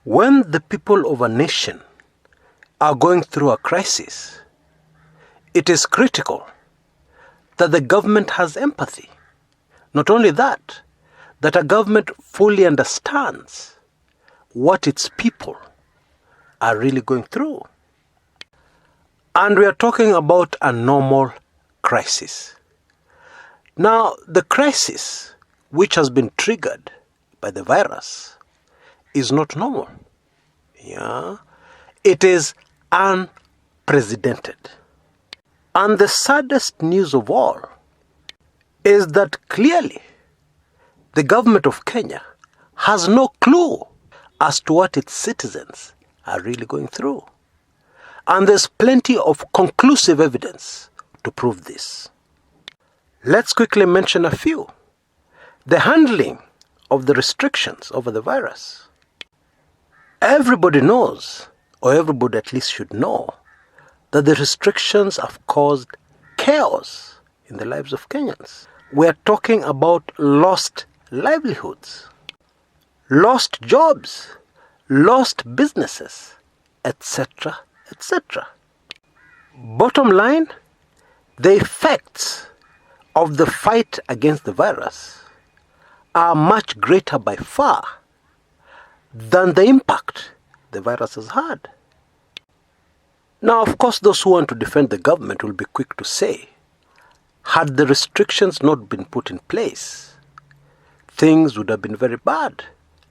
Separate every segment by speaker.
Speaker 1: When the people of a nation are going through a crisis, it is critical that the government has empathy. Not only that, that a government fully understands what its people are really going through. And we are talking about a normal crisis. Now, the crisis which has been triggered by the virus is not normal. It is unprecedented. And the saddest news of all is that clearly the government of Kenya has no clue as to what its citizens are really going through. And there's plenty of conclusive evidence to prove this. Let's quickly mention a few. The handling of the restrictions over the virus. Everybody knows, or everybody at least should know, that the restrictions have caused chaos in the lives of Kenyans. We are talking about lost livelihoods, lost jobs, lost businesses, etc., etc. Bottom line, the effects of the fight against the virus are much greater by far than the impact the virus has had. Now, of course, those who want to defend the government will be quick to say, had the restrictions not been put in place, things would have been very bad.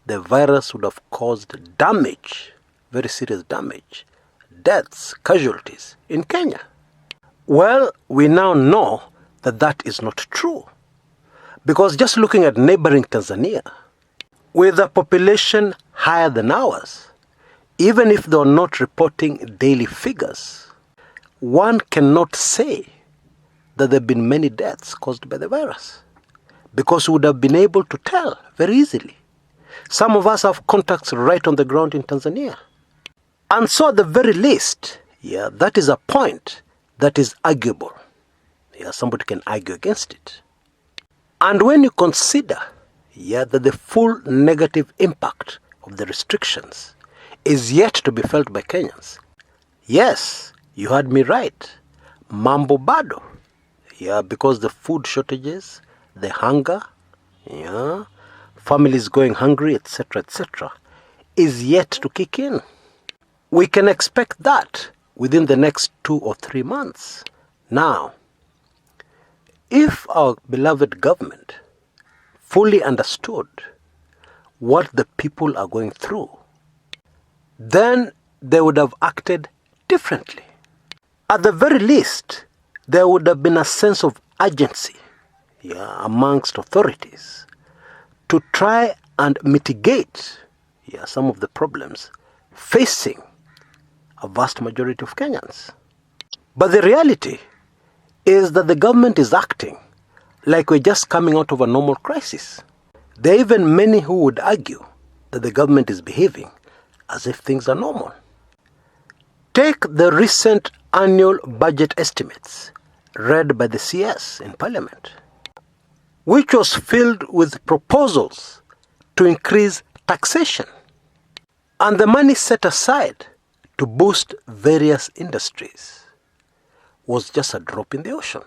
Speaker 1: The virus would have caused damage, very serious damage, deaths, casualties in Kenya. Well, we now know that that is not true. Because just looking at neighboring Tanzania, with a population higher than ours, even if they are not reporting daily figures, one cannot say that there have been many deaths caused by the virus. Because we would have been able to tell very easily. Some of us have contacts right on the ground in Tanzania. And so at the very least, that is a point that is arguable. Somebody can argue against it. And when you consider that the full negative impact of the restrictions is yet to be felt by Kenyans, yes, you heard me right, mambo bado. Because the food shortages, the hunger, families going hungry, etc., etc., is yet to kick in. We can expect that within the next 2 or 3 months. Now, if our beloved government fully understood what the people are going through, then they would have acted differently. At the very least, there would have been a sense of urgency amongst authorities to try and mitigate some of the problems facing a vast majority of Kenyans. But the reality is that the government is acting like we're just coming out of a normal crisis. There are even many who would argue that the government is behaving as if things are normal. Take the recent annual budget estimates read by the CS in Parliament, which was filled with proposals to increase taxation, and the money set aside to boost various industries was just a drop in the ocean.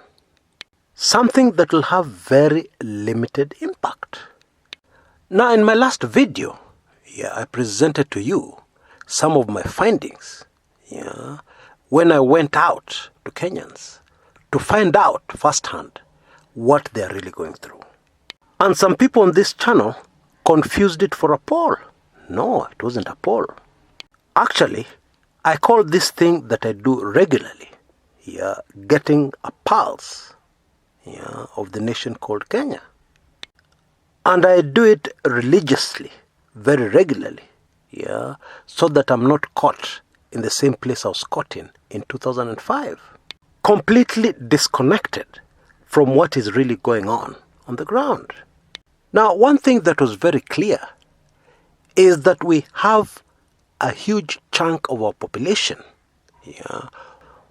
Speaker 1: Something that will have very limited impact. Now, in my last video, I presented to you some of my findings when I went out to Kenyans to find out firsthand what they are really going through. And some people on this channel confused it for a poll. No, it wasn't a poll. Actually, I call this thing that I do regularly, getting a pulse of the nation called Kenya. And I do it religiously, very regularly, so that I'm not caught in the same place I was caught in 2005. Completely disconnected from what is really going on the ground. Now, one thing that was very clear is that we have a huge chunk of our population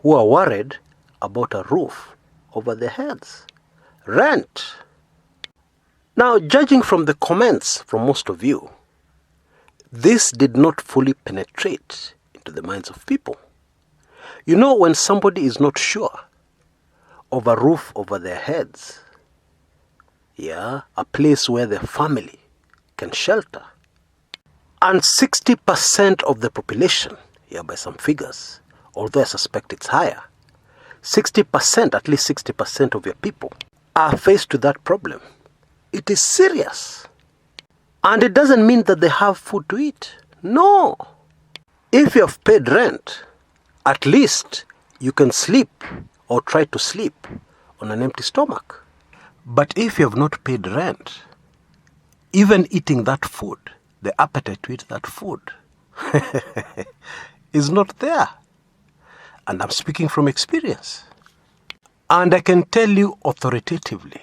Speaker 1: who are worried about a roof over their heads, rent. Now, judging from the comments from most of you, this did not fully penetrate into the minds of people. You know, when somebody is not sure of a roof over their heads, a place where their family can shelter, and 60% of the population, by some figures, although I suspect it's higher, 60%, at least 60% of your people are faced with that problem. It is serious. And it doesn't mean that they have food to eat. No. If you have paid rent, at least you can sleep or try to sleep on an empty stomach. But if you have not paid rent, even eating that food, the appetite to eat that food is not there. And I'm speaking from experience. And I can tell you authoritatively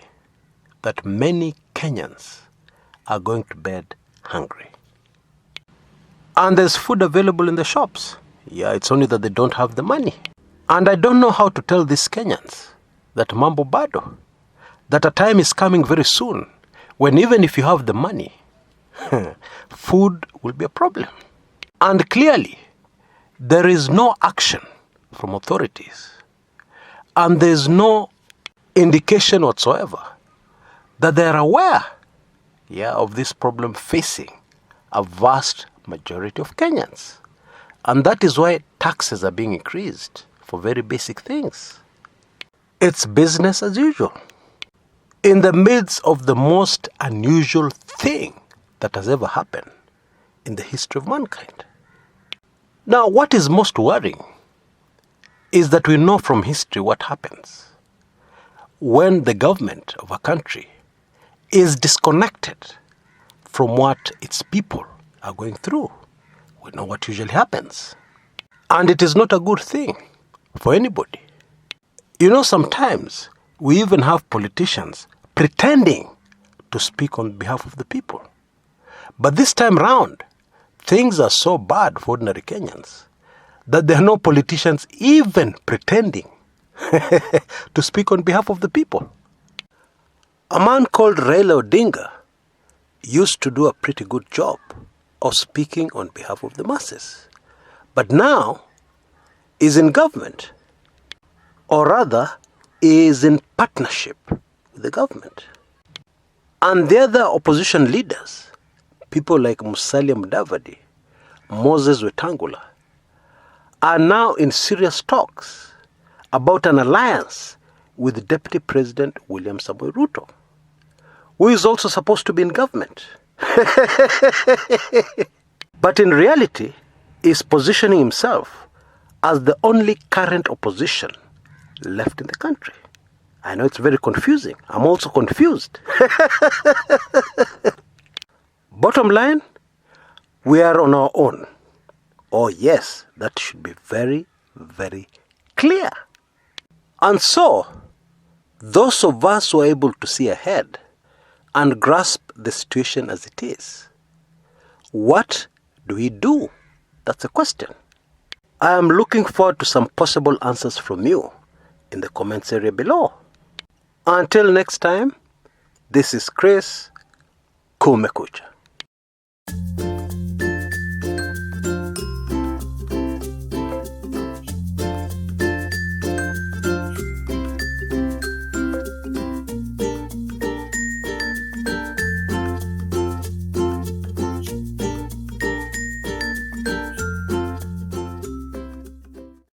Speaker 1: that many Kenyans are going to bed hungry. And there's food available in the shops. It's only that they don't have the money. And I don't know how to tell these Kenyans that mambo bado, that a time is coming very soon when even if you have the money, food will be a problem. And clearly, there is no action from authorities. And there's no indication whatsoever that they're aware of this problem facing a vast majority of Kenyans. And that is why taxes are being increased for very basic things. It's business as usual. In the midst of the most unusual thing that has ever happened in the history of mankind. Now, what is most worrying is that we know from history what happens when the government of a country is disconnected from what its people are going through. We know what usually happens. And it is not a good thing for anybody. You know, sometimes we even have politicians pretending to speak on behalf of the people. But this time round, things are so bad for ordinary Kenyans that there are no politicians even pretending to speak on behalf of the people. A man called Raila Odinga used to do a pretty good job of speaking on behalf of the masses. But now is in government, or rather is in partnership with the government. And the other opposition leaders, people like Musalia Mudavadi, Moses Wetangula, are now in serious talks about an alliance with Deputy President William Samoei Ruto, who is also supposed to be in government. But in reality, is positioning himself as the only current opposition left in the country. I know it's very confusing. I'm also confused. Bottom line, we are on our own. Oh yes, that should be very, very clear. And so, those of us who are able to see ahead and grasp the situation as it is, what do we do? That's a question. I am looking forward to some possible answers from you in the comments area below. Until next time, this is Chris Kumekucha.